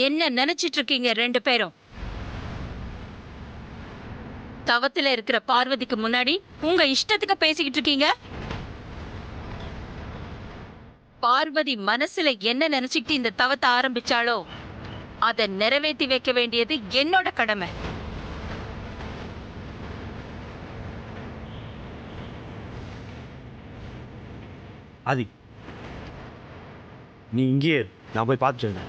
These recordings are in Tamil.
என்ன நினைச்சிட்டு இருக்கீங்க ரெண்டு பேரும்? தவத்துல இருக்கிற பார்வதிக்கு முன்னாடி உங்க இஷ்டத்துக்கு பேசிக்கிட்டு இருக்கீங்க. பார்வதி மனசுல என்ன நினைச்சுக்கிட்டு இந்த தவத்தை ஆரம்பிச்சாலோ அதை நிறைவேற்றி வைக்க வேண்டியது என்னோட கடமை. ஆதி, நீ இங்கேயே நான் போய் பார்த்துட்டு.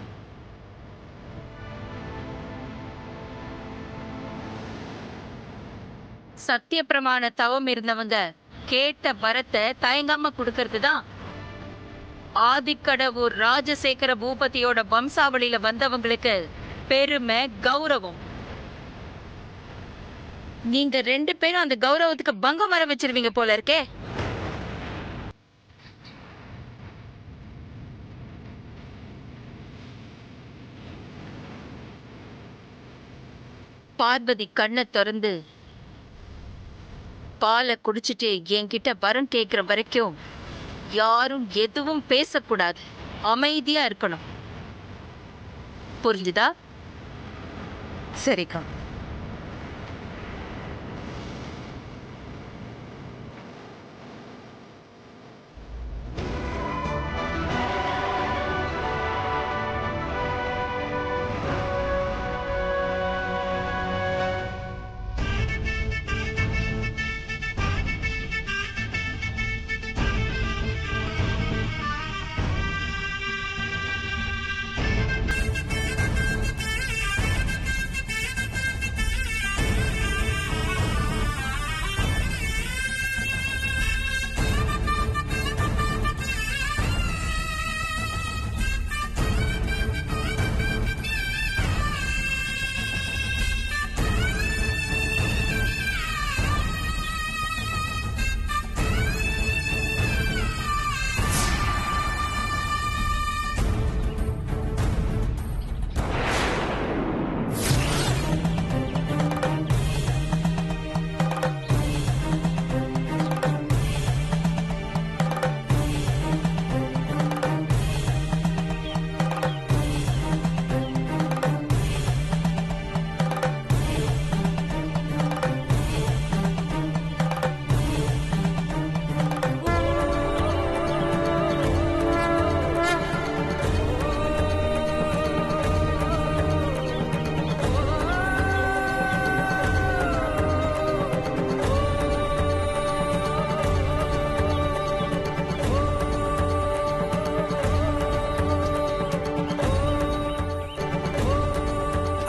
சத்திய பிரமாண தவம் இருந்தவங்க கேட்ட வரத்தை தயங்காம கொடுக்கறது தான் ஆதிக்கடவுர் ராஜசேகர பூபதியோட வம்சாவளியில வந்தவங்களுக்கு பெருமை, கௌரவம். நீங்க ரெண்டு பேரும் அந்த கௌரவத்துக்கு பங்கம் வர வச்சிருவீங்க போல இருக்கே. பார்வதி கண்ணை திறந்து பாலை குடிச்சிட்டு என்கிட்ட வரம் கேட்கிற வரைக்கும் யாரும் எதுவும் பேசக்கூடாது, அமைதியா இருக்கணும். புரிஞ்சுதா? சரிக்கா.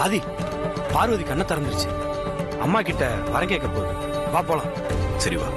ஆதி, பார்வதி கண்ணை திறந்துருச்சு. அம்மா கிட்ட வர கேட்க போகுது. வா போலாம். சரி வா.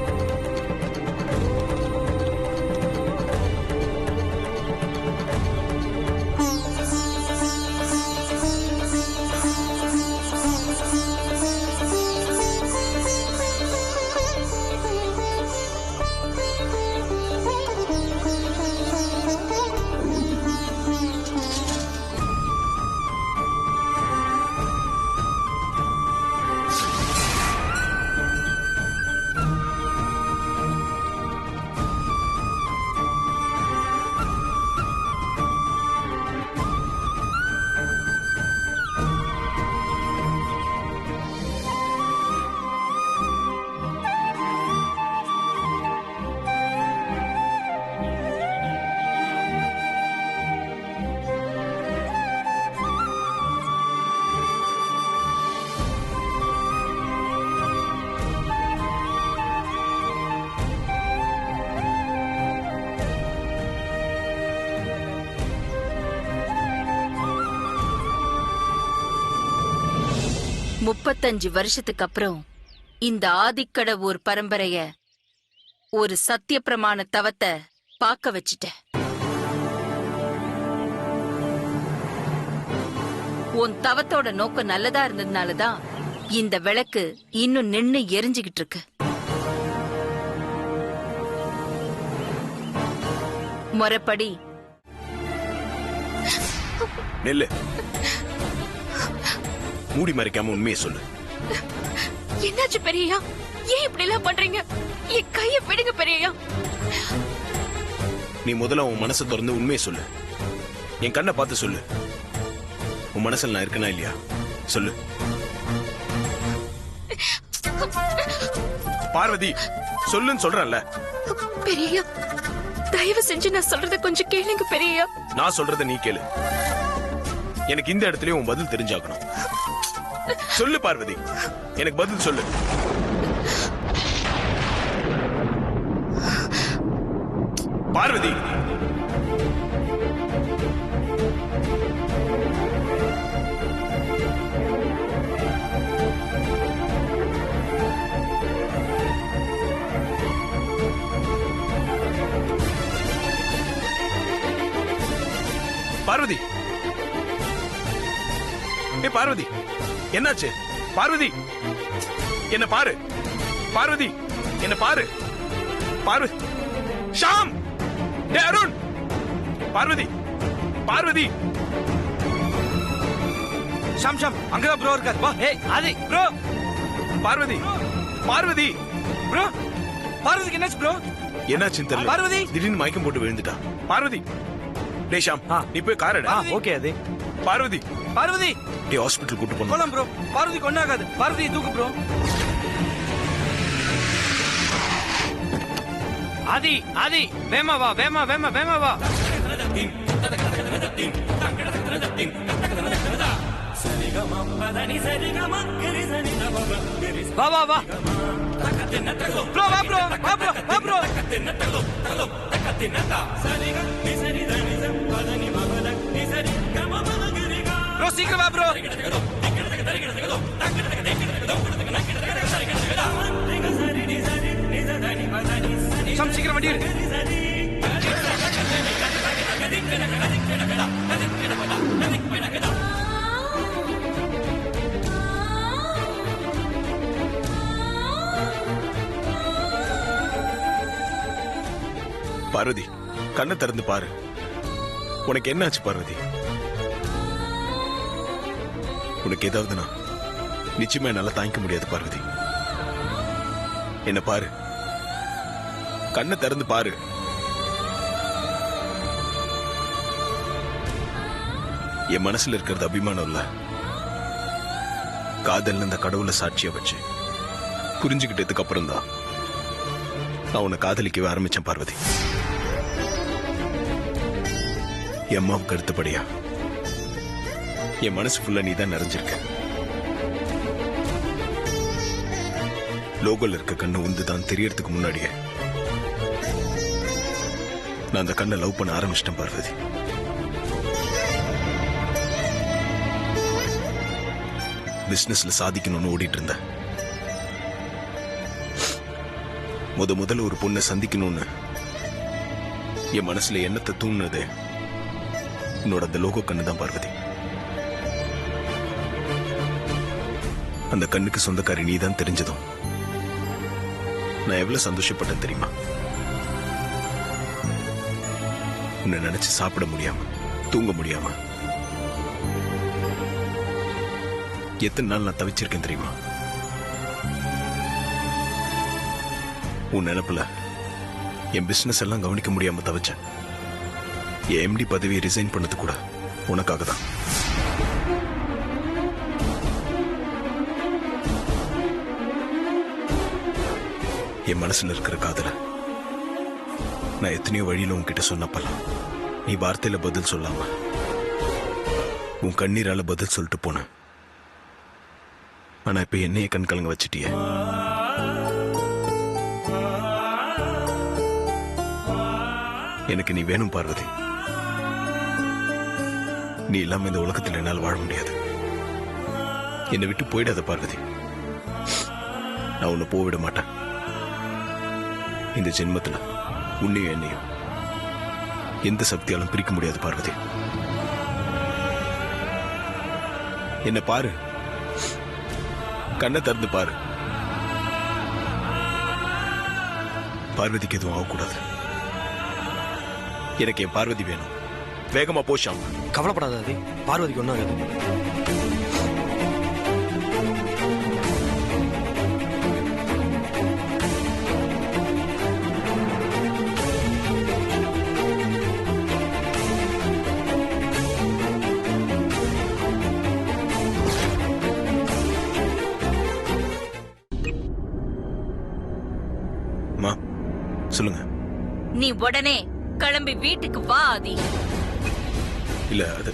முப்பத்தஞ்சு வருஷத்துக்கு அப்புறம் இந்த ஆதிக்கடவுர் பரம்பரைய ஒரு சத்திய பிரமாண தவத்தை பார்க்க வச்சிட்டேன். உன் தவத்தோட நோக்கம் நல்லதா இருந்ததுனாலதான் இந்த விளக்கு இன்னும் நின்னு எரிஞ்சுகிட்டு இருக்கு. முறைப்படி நெல்லு, மூடி மறைக்காம உண்மையை சொல்லு. என்னாச்சு பெரியயா? ஏன் இப்படி எல்லாம் பண்றீங்க? என் கையை விடுங்க பெரியயா. நீ முதல்ல உன் மனசை திறந்து உண்மையை சொல்லு. என் கண்ணை பார்த்து சொல்லு. உன் மனசுல நான் இருக்கனா இல்லையா சொல்லு. பார்வதி சொல்லுன்னு சொல்றேன்ல. பெரியய்யா, தயவு செஞ்சு நான் சொல்றத கொஞ்சம் கேளுங்க பெரியய்யா. நான் சொல்றத நீ கேளு. எனக்கு இந்த இடத்துலயே உன் பதில் தெரிஞ்சாக்கணும். சொல்லு பார்வதி, எனக்கு பதில் சொல்லு. பார்வதி, பார்வதி, ஏ பார்வதி, என்னாச்சு? பார்வதி, என்ன பாரு. பார்வதி, என்ன பாரு. பார்வதி, ஷாம், டே அருண். பார்வதி, பார்வதி. ஷாம் ஷாம் அங்கதான் ப்ரோ இருக்காரு. வா. ஏய் ஆதி ப்ரோ. பார்வதி, பார்வதி. ப்ரோ பார்வதிக்கு என்னாச்சு ப்ரோ? என்னாச்சுன்னு தெரியல. பார்வதி திடீர்னு மயக்கம் போட்டு விழுந்துட்டா. பார்வதி, டே ஷாம், நீ போய் கார் எடு. ஓகே ஆதி. பார்வதி, பார்வதி டே ஹாஸ்பிடல் கூட்டு போணும். போலாம் ப்ரோ. பார்வதி கொண்டாகாது. பார்வதி தூக்கு ப்ரோ. ஆதி ஆதி வேமா வா, வேமா வேமா வேமா வா. வா வா வா ப்ரோ, வா ப்ரோ, வா ப்ரோ, வா ப்ரோ. ப்ரோ சீக்கிரம் வா ப்ரோ. ஷாம் சீக்கிரம் வண்டி எடு. பார்வதி, கண்ணை திறந்து பாரு. உனக்கு என்னாச்சு பார்வதி? உனக்கு ஏதாவதுனா நிச்சயமா என்னால தாங்கிக்க முடியாது பார்வதி. என்ன பாரு, கண்ணை திறந்து பாரு. என் மனசுல இருக்கிறது அபிமானம் இல்ல, காதல் இந்த கடவுளை சாட்சியா வச்சு புரிஞ்சுக்கிட்டதுக்கு அப்புறம் தான் நான் உன்னை காதலிக்கவே ஆரம்பிச்சேன் பார்வதி. என் அம்மாவுக்கு அடுத்தபடியா என் மனசு ஃபுல்லா நீ தான் நிறைஞ்சிருக்க. லோகோல இருக்க கண்ணு உந்துதான் தெரியறதுக்கு முன்னாடியே நான் அந்த கண்ணை லவ் பண்ண ஆரம்பிச்சிட்டேன் பார்வதி. பிசினஸ்ல சாதிக்கணும்னு ஓடிட்டு இருந்தேன். முதல்ல ஒரு பொண்ணை சந்திக்கணும்னு என் மனசுல எண்ணத்தை தூண்டுனது என்னோட அந்த லோகோ கண்ணு தான் பார்வதி. அந்த கண்ணுக்கு சொந்தக்காரி நீ தான் தெரிஞ்சதும் நான் எவ்வளவு சந்தோஷப்பட்டேன் தெரியுமா? உன்னை நினைச்சு சாப்பிட முடியாம தூங்க முடியாம எத்தனை நாள் நான் தவிச்சிருக்கேன் தெரியுமா? உன் நினைப்புல என் பிசினஸ் எல்லாம் கவனிக்க முடியாம தவிச்சேன். என் எம்டி பதவியை ரிசைன் பண்ணது கூட உனக்காக தான். என் மனசுல இருக்கிற காதல நான் எத்தனையோ வழியில உன்கிட்ட சொன்னப்பலாம் நீ வார்த்தையில பதில் சொல்லாம உன் கண்ணீரால பதில் சொல்லிட்டு போன. ஆனா இப்ப என்னைய கண் கலங்க வச்சிட்டிய. எனக்கு நீ வேணும் பார்வதி. நீ இல்லாம இந்த உலகத்தில் என்னால் வாழ முடியாது. என்னை விட்டு போயிடாத பார்வதி. நான் உன்னை போவிட மாட்டேன். இந்த ஜென்மத்துல உன்னையும் என்னையும் எந்த சக்தியாலும் பிரிக்க முடியாது பார்வதி. என்ன பாரு, கண்ணை திறந்து பாரு. பார்வதிக்கு எதுவும் ஆகக்கூடாது. எனக்கு என் பார்வதி வேணும். வேகமா போஷாம். கவலைப்படாத ஆதி, பார்வதிக்கு ஒன்றும் ஆகாது. சொல்லுங்க. நீ உடனே கிளம்பி வீட்டுக்கு வா ஆதி. இல்ல அது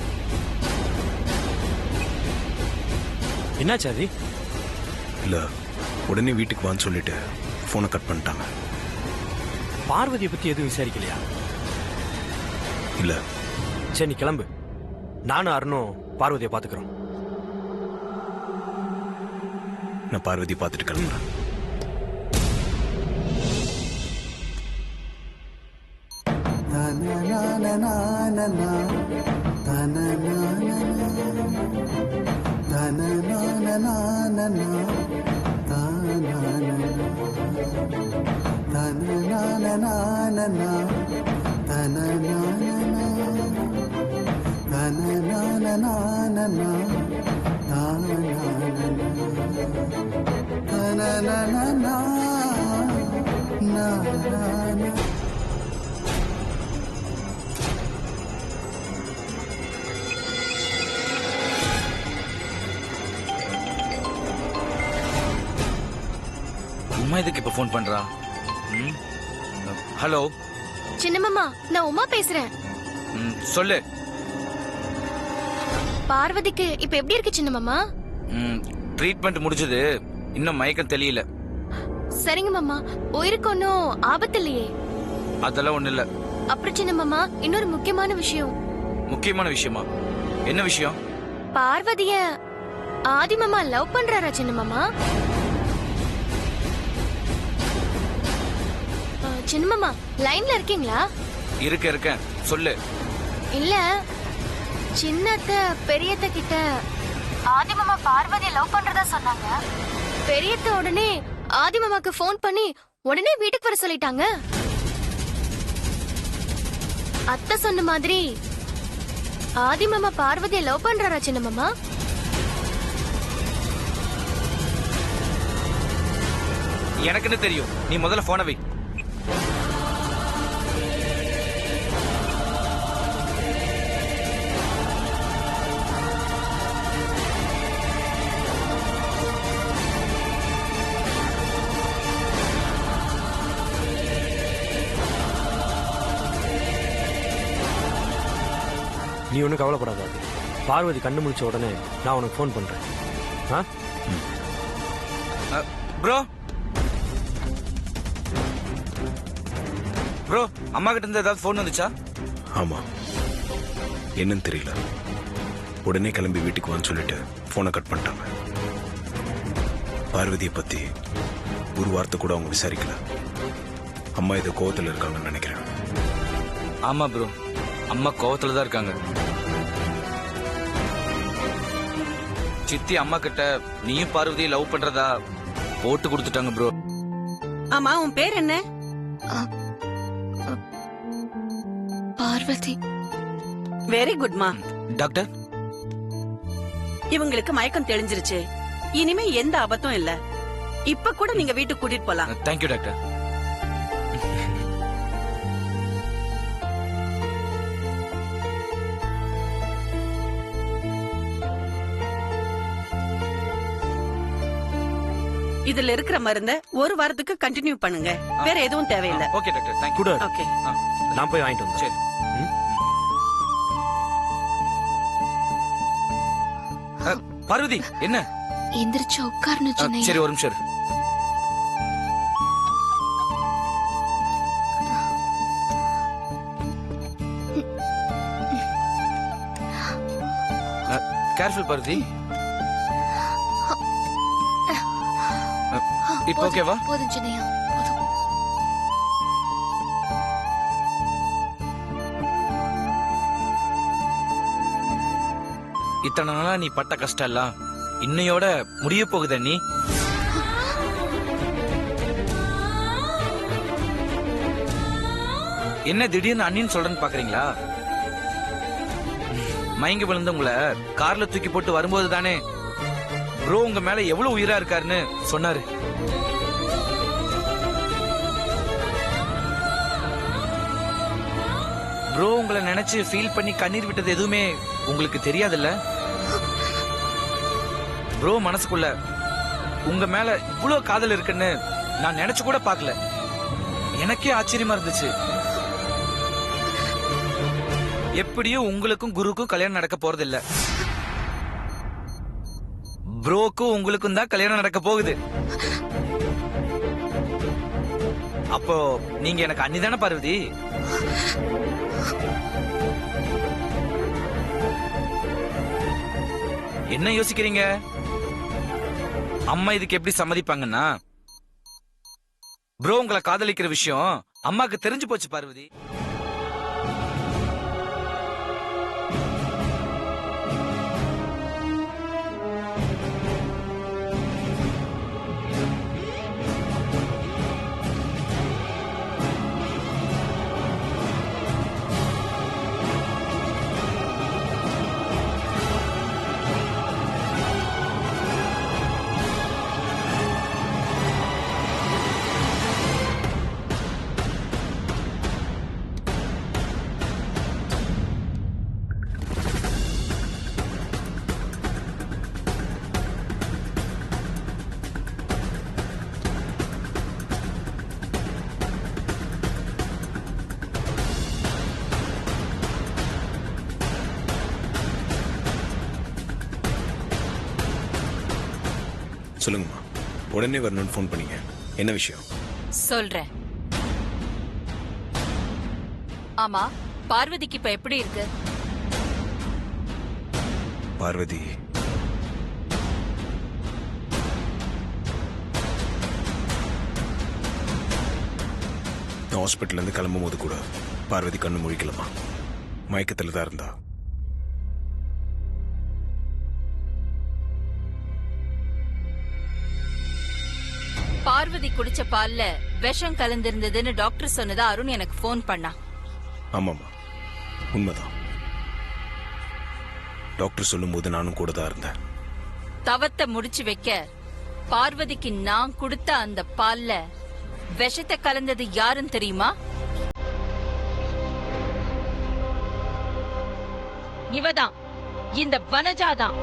என்னாச்சு ஆதி? இல்ல உடனே வீட்டுக்கு வான்னு சொல்லிட்டு போனை கட் பண்ணிட்டாங்க. பார்வதியை பத்தி எதுவும் விசாரிக்கலையா? இல்ல. சரி நீ கிளம்பு, நானும் அருணும் பார்வதியை பாத்துக்கிறோம். நான் பார்வதி பார்த்துட்டு கிளம்புறேன். உமா இதுக்கு இப்ப போன் பண்றா? ஹலோ சின்ன மாமா, நான் உமா பேசுறேன். சொல்லு. பார்வதிக்கு இப்ப எப்படி இருக்கு சின்ன மாமா? ட்ரீட்மெண்ட் முடிஞ்சது, இன்னும் மயக்கம் தெரியல. சரிங்க மாமா, உயிருக்கு ஒன்னும் ஆபத்து இல்லையே? அதெல்லாம் ஒண்ணு இல்ல. அப்புறம் சின்ன மாமா, இன்னொரு முக்கியமான விஷயம். முக்கியமான விஷயமா? என்ன விஷயம்? பார்வதிய ஆதி மாமா லவ் பண்றாரா சின்ன மாமா? சின்ன மாமா, லைன்ல இருக்கீங்களா? இருக்கேன், சொல்லு. இல்ல, சின்னத்த பெரியத்த கிட்ட ஆதி மாமா பார்வதிய லவ் பண்றதா சொன்னாங்க. பெரியத்த உடனே ஆதி மாமாக்கு போன் பண்ணி உடனே வீட்டுக்கு வர சொல்லிட்டாங்க. அத்தை சொன்ன மாதிரி ஆதி மாமா பார்வதிய லவ் பண்றாரா சின்ன மாமா? எனக்குன்னு தெரியும், நீ முதல்ல போனை வை. நீ ஒன்றும் கவலைப்படாத, பார்வதி கண்ணு முடிச்ச உடனே நான் உனக்கு ஃபோன் பண்றேன். ப்ரோ ப்ரோ, அம்மா கிட்ட இருந்து ஏதாவது போன் வந்துச்சா? ஆமா, என்னன்னு தெரியல. உடனே கிளம்பி வீட்டுக்கு வான்னு சொல்லிட்டு போனை கட் பண்ணிட்டாங்க. பார்வதியை பத்தி ஒரு வார்த்தை கூட அவங்க விசாரிக்கல. அம்மா ஏதோ கோவத்தில் இருக்காங்கன்னு நினைக்கிறேன். ஆமா ப்ரோ, அம்மா கோவத்துல தான் இருக்காங்க. சித்தி அம்மா கிட்ட நீயும் பார்வதியை லவ் பண்றதா போட்டு கொடுத்துட்டாங்க ப்ரோ. ஆமா, உன் பேர் என்ன? பார்வதி. வெரி குட்மா. டாக்டர், இவங்களுக்கு மயக்கம் தெளிஞ்சிருச்சு, இனிமே எந்த ஆபத்தும் இல்ல. இப்ப கூட நீங்க வீட்டுக்கு கூட்டிட்டு போலாம். Thank you doctor. இதுல இருக்கிற மருந்த ஒரு வாரத்துக்கு கண்டினியூ பண்ணுங்க. வேற எதுவும் தேவையில்லை. Okay doctor, thank you. கூட ஓகே. நான் போய் வாங்கிட்டு வந்தேன். சரி. பார்வதி, என்ன? எந்திரிச்சு உட்கார்னு சொன்னேன். சரி, ஒரு நிமிஷம் இரு. கேர்ஃபுல் பார்வதி. இப்போ ஓகேவா? போதும் சின்னையா, போதும். இத்தனை நாளா நீ பட்ட கஷ்டம் எல்லாம் இன்னையோட முடிய போகுத. நீ என்ன திடீர்னு அண்ணின்னு சொல்றேன்னு பாக்குறீங்களா? மயங்கி விழுந்து உங்களை கார்ல தூக்கி போட்டு வரும்போது தானே ப்ரோ உங்க மேல எவ்வளவு உயிரா இருக்காருன்னு சொன்னாரு. ப்ரோ உங்களை நினைச்சு ஃபீல் பண்ணி கண்ணீர் விட்டது எதுவுமே உங்களுக்கு தெரியாதுல்ல? ப்ரோ மனசுக்குள்ள உங்க மேல இவ்வளவு காதல் இருக்குன்னு நான் நினைச்சு கூட பார்க்கல. எனக்கே ஆச்சரியமா இருந்துச்சு. எப்படியும் உங்களுக்கும் குருக்கும் கல்யாணம் நடக்க போறது இல்ல. ப்ரோக்கும் உங்களுக்கும் தான் கல்யாணம் நடக்க போகுது. அப்போ நீங்க எனக்கு அண்ணி தானே பார்வதி? என்ன யோசிக்கிறீங்க? அம்மா இதுக்கு எப்படி சம்மதிப்பாங்கன்னா, ப்ரோ உங்களை காதலிக்கிற விஷயம் அம்மாக்கு தெரிஞ்சு போச்சு பார்வதி. சொல்லுங்கம்மா, உடனே வரணும்னு ஃபோன் பண்ணீங்க, என்ன விஷயம்? சொல்றேன். ஆமா, பார்வதிக்கு இப்ப எப்படி இருக்கு? பார்வதி ஹாஸ்பிட்டல் இருந்து கிளம்பும் போது கூட பார்வதி கண்ணு முழிக்கலமா, மயக்கத்துல தான் இருந்தா. பார்வதி குடிச்ச பால்ல விஷம் கலந்திருந்ததுன்னு டாக்டர் சொன்னதா அருண் எனக்கு போன் பண்ணா. ஆமாமா, உண்மைதான். டாக்டர் சொல்லும் போது நானும் கூட தான் இருந்தேன். தவத்தை முடிச்சு வைக்க பார்வதிக்கு நான் கொடுத்த அந்த பால்ல விஷத்தை கலந்தது யாருன்னு தெரியுமா? இவதான், இந்த வனஜாதான்.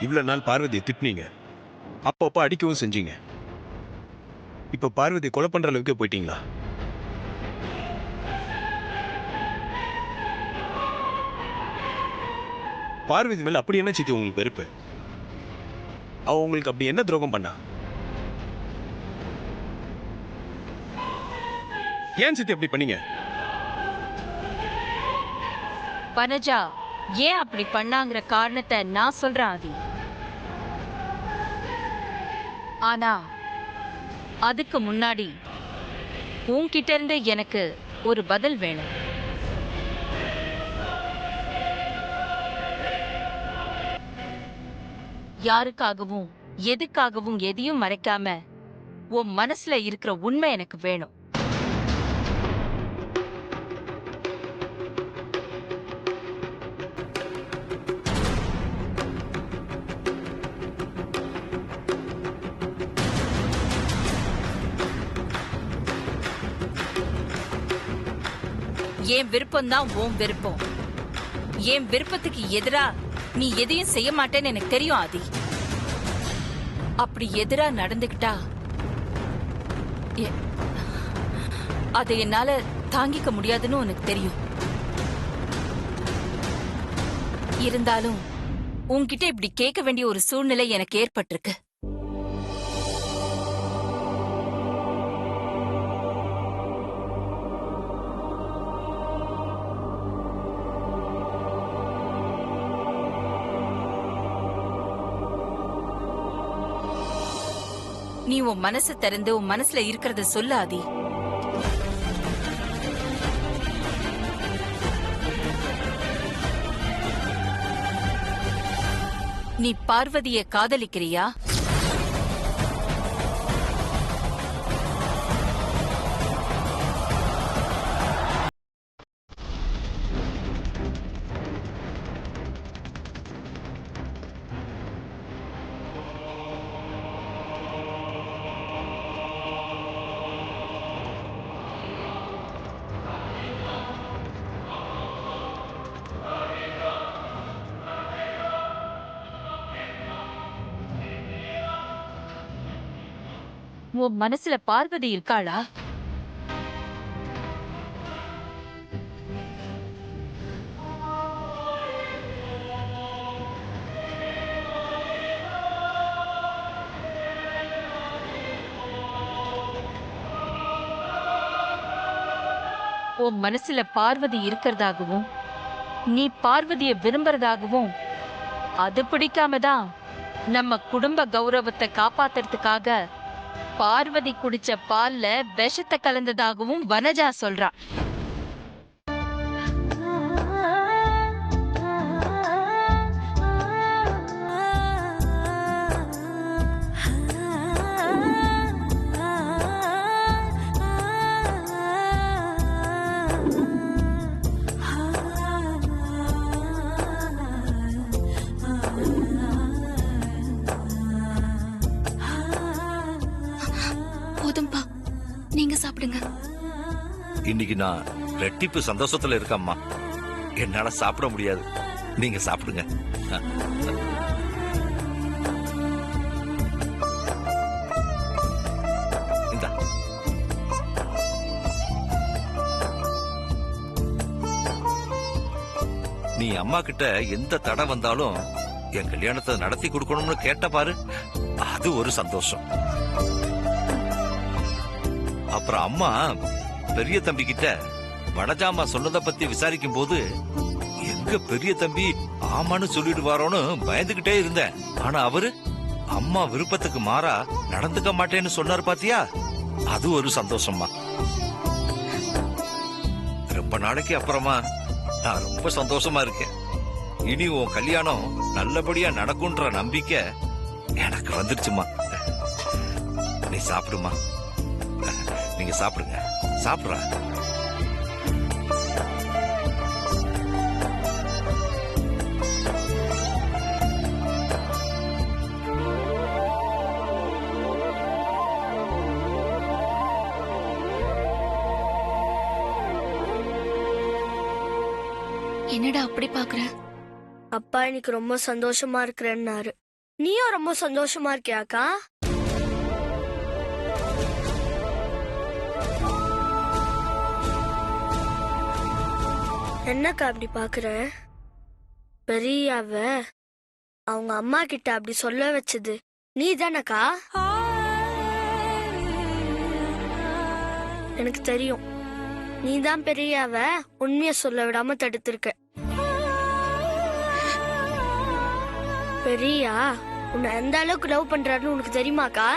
இவ்வளவு நாள் பார்வதியை திட்டினீங்க, அப்பப்போ அடிக்கவும் செஞ்சீங்க. இப்ப பார்வதி கொலை பண்ற அளவுக்கு போயிட்டீங்களா? பார்வதி மேல அப்படி என்ன சித்தி உங்களுக்கு வெறுப்பு? அவ உங்களுக்கு அப்படி என்ன துரோகம் பண்ணா? ஏன் சித்தி அப்படி பண்ணீங்க? வனஜா ஏன் அப்படி பண்ணாங்கிற காரணத்தை நான் சொல்றேன் ஆதி. ஆனா அதுக்கு முன்னாடி உன்கிட்ட இருந்து எனக்கு ஒரு பதில் வேணும். யாருக்காகவும் எதுக்காகவும் எதையும் மறைக்காம உன் மனசுல இருக்கிற உண்மை எனக்கு வேணும். என் விருப்பம் தான் உன் விருப்பம். என் விருப்பத்துக்கு எதிரா நீ எதையும் செய்ய மாட்டேன்னு எனக்கு தெரியும் ஆதி. அப்படி எதிரா நடந்துக்கிட்டா அதை என்னால தாங்கிக்க முடியாதுன்னு உனக்கு தெரியும். இருந்தாலும் உன்கிட்ட இப்படி கேட்க வேண்டிய ஒரு சூழ்நிலை எனக்கு ஏற்பட்டிருக்கு. நீ உன் மனசை திறந்து உன் மனசுல இருக்கிறத சொல்லு ஆதி. நீ பார்வதியை காதலிக்கிறியா? உன் மனசுல பார்வதி இருக்காளா? உன் மனசுல பார்வதி இருக்கிறதாகவும் நீ பார்வதிய விரும்புறதாகவும் அது பிடிக்காம தான் நம்ம குடும்ப கௌரவத்தை காப்பாத்துறதுக்காக பார்வதி குடிச்ச பால்ல விஷத்தை கலந்ததாகவும் வனஜா சொல்றா. போதும்பா, நீங்க சாப்பிடுங்க. இன்னைக்கு நான் ரெட்டிப்பு சந்தோஷத்துல இருக்கேம்மா. என்னால சாப்பிட முடியாது, நீங்க சாப்பிடுங்க. இந்தா. நீ அம்மா கிட்ட எந்த தடை வந்தாலும் என் கல்யாணத்தை நடத்தி கொடுக்கணும்னு கேட்ட பாரு, அது ஒரு சந்தோஷம். அப்புறம் அம்மா பெரிய தம்பி கிட்ட வனஜாமா சொன்னதை பத்தி விசாரிக்கும் போது எங்க பெரிய தம்பி ஆமான்னு சொல்லிடுவாரோன்னு பயந்துகிட்டே இருந்தேன். ஆனா அவரு அம்மா விருப்பத்துக்கு மாறா நடந்துக்க மாட்டேன்னு சொன்னார் பாத்தியா, அது ஒரு சந்தோஷமா. ரொம்ப நாளைக்கு அப்புறமா நான் ரொம்ப சந்தோஷமா இருக்கேன். இனி உன் கல்யாணம் நல்லபடியா நடக்கும்ன்ற நம்பிக்கை எனக்கு வந்துருச்சுமா. நீ சாப்பிடுமா, நீங்க சாப்பிடுங்க. சாப்பிடுற என்னடா அப்படி பாக்குற? அப்பா இன்னைக்கு ரொம்ப சந்தோஷமா இருக்கிறேன்னாரு. நீயும் ரொம்ப சந்தோஷமா இருக்கியாக்கா? என்னக்கா அப்படி பாக்குற? பெரியாவ அவங்க அம்மா கிட்ட அப்படி சொல்ல வச்சது நீ தானக்கா? எனக்கு தெரியும், நீதான் பெரியாவ உண்மைய சொல்ல விடாம தடுத்திருக்க. பெரியா உன்னை எந்த அளவுக்கு லவ் பண்றாருன்னு உனக்கு தெரியுமாக்கா?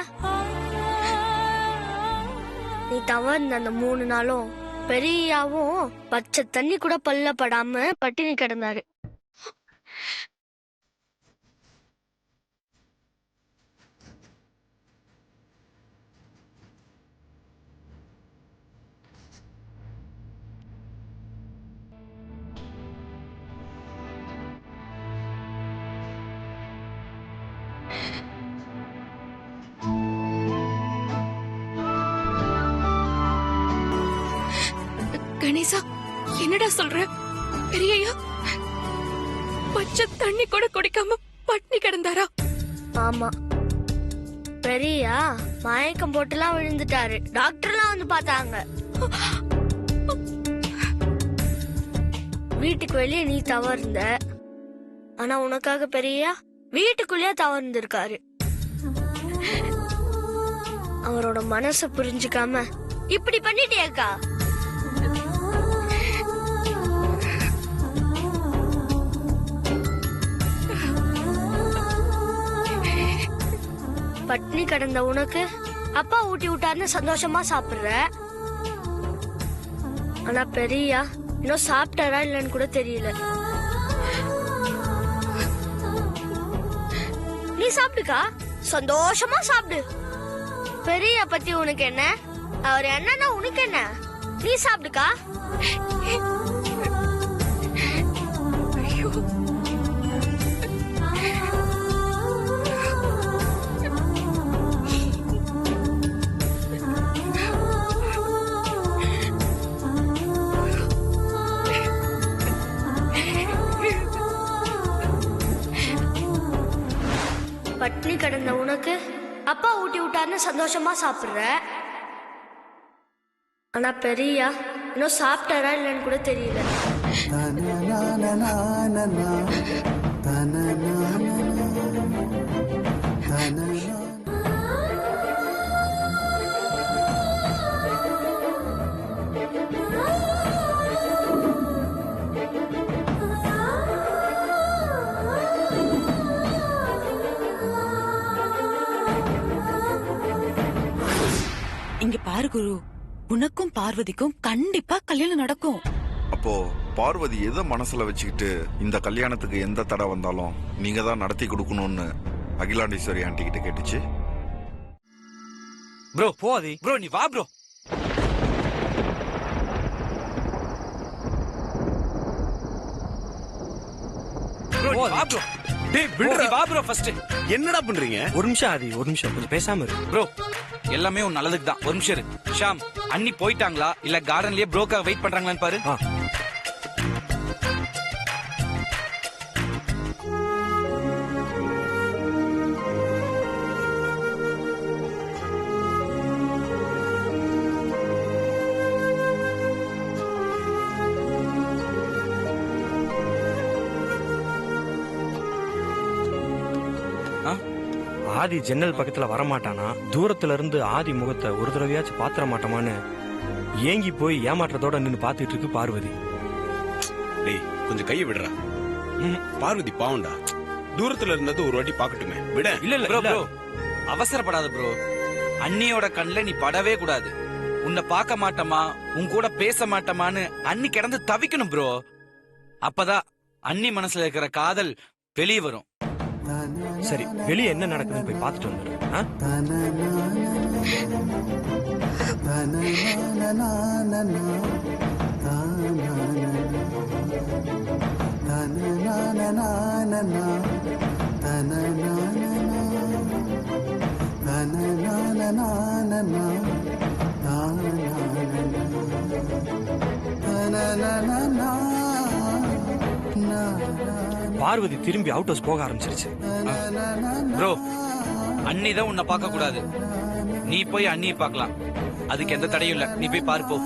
நீ தவறு அந்த 3 நாளும் பெரியாவும் பச்சை தண்ணி கூட பல்ல படாம பட்டினி கிடந்தாரு. கணேசா, என்னடா சொல்ற? பெரியய்யா பச்சை தண்ணி கூட குடிக்காம பட்டினி கிடந்தாரா? ஆமா, பெரியா மயக்கம் போட்டுலாம் விழுந்துட்டாரு. டாக்டர்லாம் வந்து பார்த்தாங்க. வீட்டுக்கு வெளியே நீ தவறுந்த, ஆனா உனக்காக பெரியா வீட்டுக்குள்ளேயே தவறுந்திருக்காரு. அவரோட மனச புரிஞ்சுக்காம இப்படி பண்ணிட்டேக்கா. பட்னி கடந்த உனக்கு அப்பா ஊட்டி விட்டாருன்னு சந்தோஷமா சாப்பிடுற. ஆனா பெரியா இன்னும் சாப்பிட்டாரா இல்லன்னு கூட தெரியல. நீ சாப்பிடுக்கா, சந்தோஷமா சாப்பிடு. பெரியா பத்தி உனக்கு என்ன, அவர் என்னன்னா உனக்கு என்ன? நீ சாப்பிடுக்கா. பட்னி கடந்த உனக்கு அப்பா ஊட்டி விட்டாருன்னு சந்தோஷமா சாப்பிடுற. ஆனா பெரியா இன்னும் சாப்பிட்டாரா இல்லைன்னு கூட தெரியல. இங்க பாரு குரு, உனக்கும் பார்வதிக்கும் கண்டிப்பா கல்யாணம் நடக்கும். அப்போ பார்வதி எதை மனசுல வச்சுக்கிட்டு இந்த கல்யாணத்துக்கு எந்த தடை வந்தாலும் நீங்க தான் நடத்தி கொடுக்கணும்னு அகிலாண்டீஸ்வரி ஆண்டி கிட்ட கேட்டுச்சு. ப்ரோ போ ஆதி. ப்ரோ நீ வா ப்ரோ. ப்ரோ நீ வா ப்ரோ. டேய் நீ விடுடா. வா ப்ரோ ஃபர்ஸ்ட். என்னடா பண்றீங்க? ஒரு நிமிஷம் ஆதி, ஒரு நிமிஷம் கொஞ்சம் பேசாம இரு. ப்ரோ எல்லாமே உன் நல்லதுக்கு தான். ஒரு நிமிஷம் இரு. ஷாம், அண்ணி போயிட்டாங்களா இல்ல கார்டன்லயே ப்ரோக்காக வெயிட் பண்றாங்களான்னு பாரு. ஆ. ஆ? ஆதி ஜன்னல் பக்கத்துல வரமாட்டானா, தூரத்துல இருந்து ஆதி முகத்தை ஒரு தடவையாச்சும் பாத்திர மாட்டோமான்னு ஏங்கி போய் ஏமாற்றத்தோட நின்னு பாத்துட்டு இருக்கு பார்வதி. டேய் கொஞ்சம் கையை விடுறா. பார்வதி பாவண்டா, தூரத்துல இருந்தது ஒரு வாட்டி பாக்கட்டுமே, விட. இல்ல இல்ல ப்ரோ இல்ல. ப்ரோ அவசரப்படாத ப்ரோ. அண்ணியோட கண்ணுல நீ படவே கூடாது. உன்னை பார்க்க மாட்டோமா, உன் கூட பேச மாட்டோமான்னு அண்ணி கிடந்து தவிக்கணும் ப்ரோ. அப்பதான் அண்ணி மனசுல இருக்கிற காதல் வெளியே வரும். சரி, வெளியே என்ன நடக்குதுன்னு போய் பார்த்துட்டு வந்துடுறேன். ஆ? பார்வதி திரும்பி அவுட் ஹவுஸ் போக ஆரம்பிச்சிருச்சு. ப்ரோ அண்ணி தான் உன்னை பார்க்க கூடாது. நீ போய் அண்ணியை பார்க்கலாம். அதுக்கு எந்த தடையும் இல்ல. நீ போய் பாரு போ.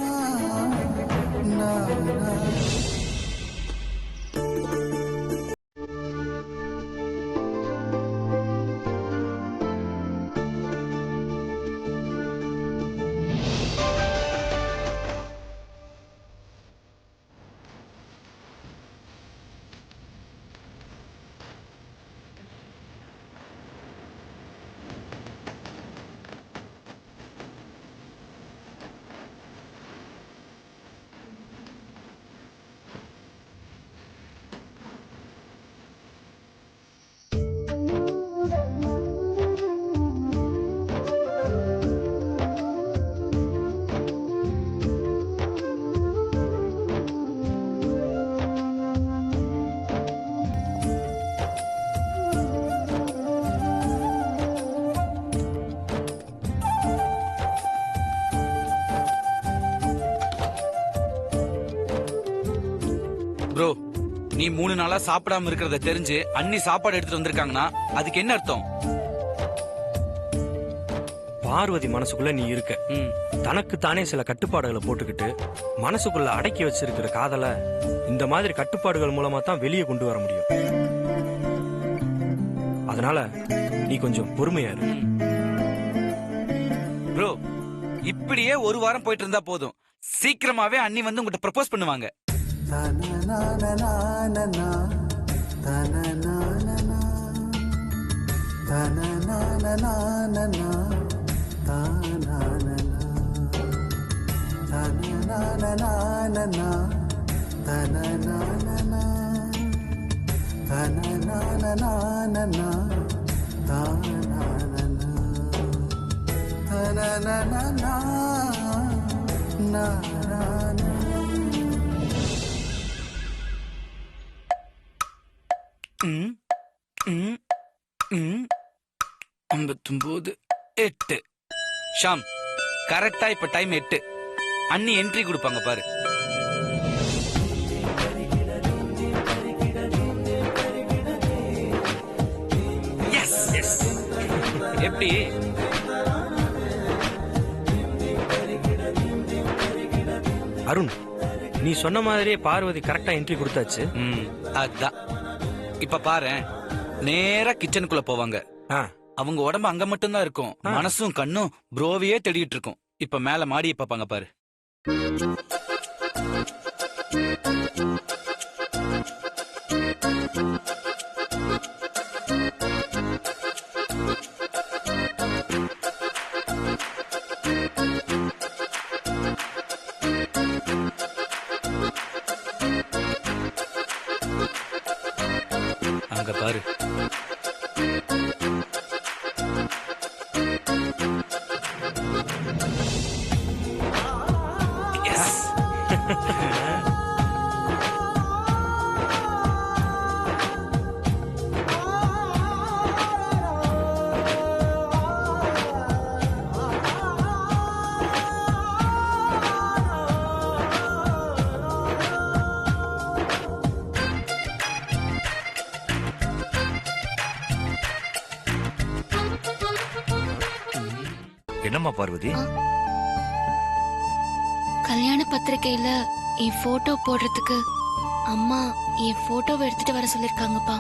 ப்ரோ நீ 3 நாளா சாப்பிடாம இருக்கிறத தெரிஞ்சு அண்ணி சாப்பாடு எடுத்துட்டு வந்திருக்காங்கன்னா அதுக்கு என்ன அர்த்தம்? பார்வதி மனசுக்குள்ள நீ இருக்க. ம். தனக்கு தானே சில கட்டுப்பாடுகளை போட்டுக்கிட்டு மனசுக்குள்ள அடக்கி வச்சிருக்கிற காதலை இந்த மாதிரி கட்டுப்பாடுகள் மூலமா தான் வெளியே கொண்டு வர முடியும். அதனால நீ கொஞ்சம் பொறுமையா இரு. ப்ரோ இப்படியே ஒரு வாரம் போயிட்டு இருந்தா போதும். சீக்கிரமாவே அண்ணி வந்து உங்ககிட்ட ப்ரப்போஸ் பண்ணுவாங்க. ம், ம், ம். 59 8. ஷாம் கரெக்டா இப்ப டைம் 8. அண்ணி என்ட்ரி கொடுப்பாங்க பாரு. எப்படி சொன்ன மாதிரியே பார்வதி கரெக்டா என்ட்ரி கொடுத்தாச்சு. அதான் இப்ப பாரு, நேரா கிச்சனுக்குள்ள போவாங்க. ஆ, அவங்க உடம்பு அங்க மட்டும்தான் இருக்கும், மனசும் கண்ணும் ப்ரோவையே தேடிட்டு இருக்கும். இப்ப மேல மாடியை பாப்பாங்க பாரு. அங்க பாரு. எஸ். என்னம்மா பார்வதி? கல்யாண பத்திரிக்கையில என் போட்டோ போடுறதுக்கு அம்மா என் போட்டோவை எடுத்துட்டு வர சொல்லிருக்காங்கப்பா.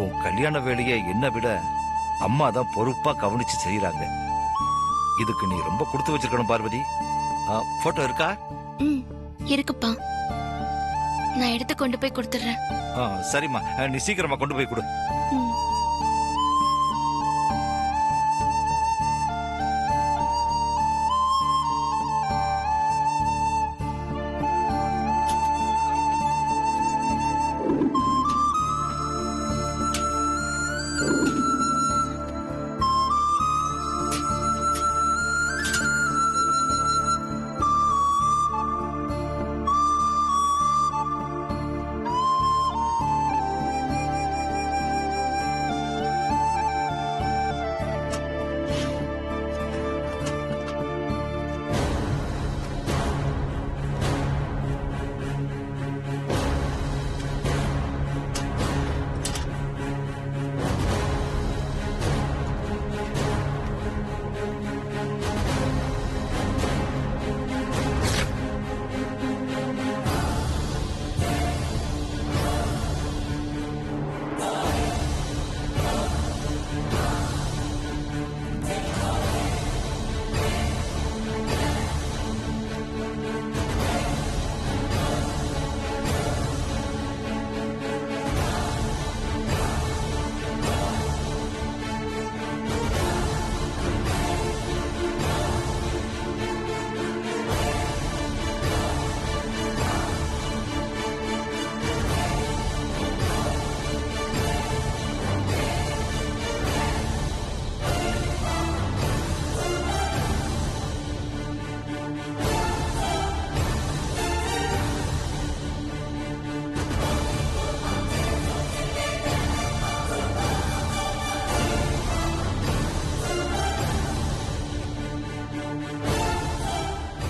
உன் கல்யாண வேலையை என்ன விட அம்மா தான் பொறுப்பா கவனிச்சு செய்யறாங்க. இதுக்கு நீ ரொம்ப கொடுத்து வச்சிருக்கணும் பார்வதி. போட்டோ இருக்கா? ம், இருக்குப்பா. நான் எடுத்து கொண்டு போய் கொடுத்துடுறேன். சரிம்மா, நீ சீக்கிரமா கொண்டு போய் கொடு. ம்.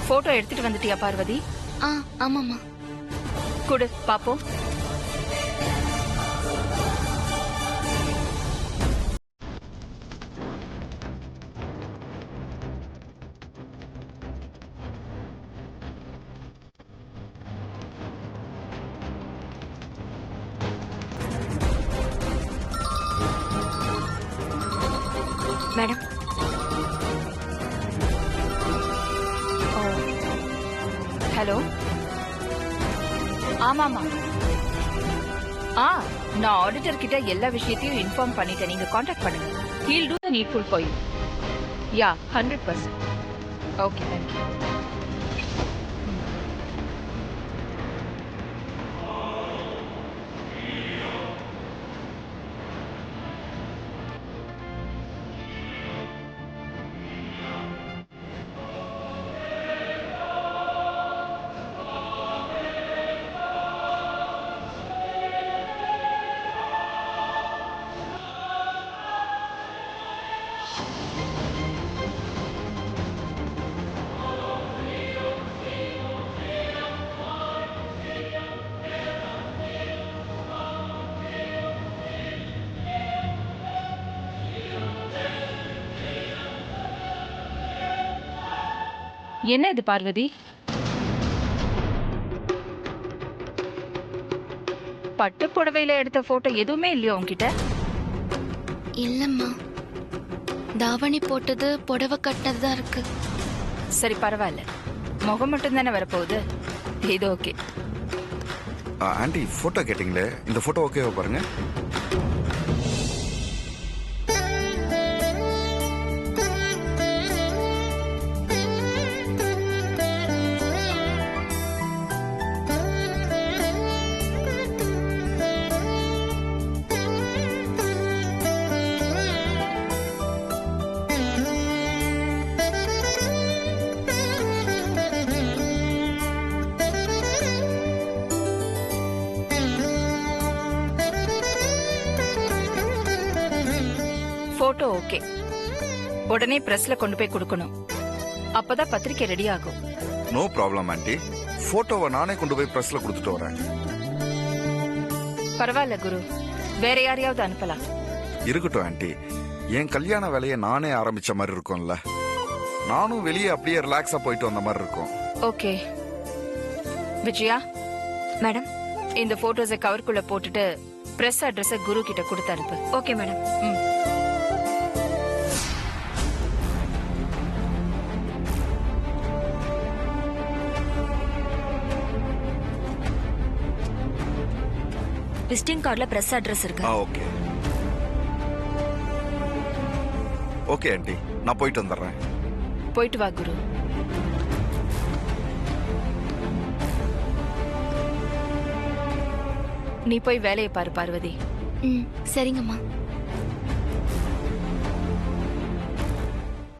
போட்டோ எடுத்துட்டு வந்துட்டியா பார்வதி? ஆமாம்மா. கொடு பாப்போம். Madam, hello. ஆமாமா. நான் ஆடிட்டர் கிட்ட எல்லா விஷயத்தையும் இன்ஃபார்ம் பண்ணிட்டேன். நீங்க காண்டாக்ட் பண்ணுங்க. Will do the needful for you. Yeah, 100%. Okay, thank you. என்ன இது பார்வதி? பட்டு புடவையில எடுத்த போட்டோ எதுவுமே இல்லையா உன்கிட்ட? இல்லம்மா, தாவணி போட்டது புடவை கட்டது தான் இருக்கு. சரி பரவாயில்ல, முகம் மட்டும் தானே வரப்போகுது, இது ஓகே. ஆண்டி போட்டோ கேட்டிங்களே, இந்த போட்டோ ஓகேவா பாருங்க. Photo okay. உடனே பிரஸ்ல கொண்டு போய் கொடுக்கணும், அப்பதான் பத்திரிக்கை ரெடி ஆகும். நோ ப்ராப்ளம் ஆண்டி, போட்டோவை நானே கொண்டு போய் பிரஸ்ல கொடுத்துட்டு வரேன். பரவாயில்ல குரு, வேற யாரையாவது அனுப்பலாம். இருக்கட்டும் ஆண்டி, என் கல்யாண வேலையை நானே ஆரம்பிச்ச மாதிரி இருக்கும்ல, நானும் வெளியே அப்படியே ரிலாக்ஸா போயிட்டு வந்த மாதிரி இருக்கும். ஓகே விஜயா மேடம், இந்த போட்டோஸை கவர்க்குள்ள போட்டுட்டு பிரஸ் அட்ரஸ் குரு கிட்ட கொடுத்து அனுப்பு. Okay madam. விசிட்டிங் கார்டுல பிரஸ் அட்ரஸ் இருக்கு. ஓகே ஓகே ஆண்டி, நான் போயிட்டு வந்துடுறேன். போயிட்டு வா குரு. நீ போய் வேலையை பாரு பார்வதி. சரிங்கம்மா.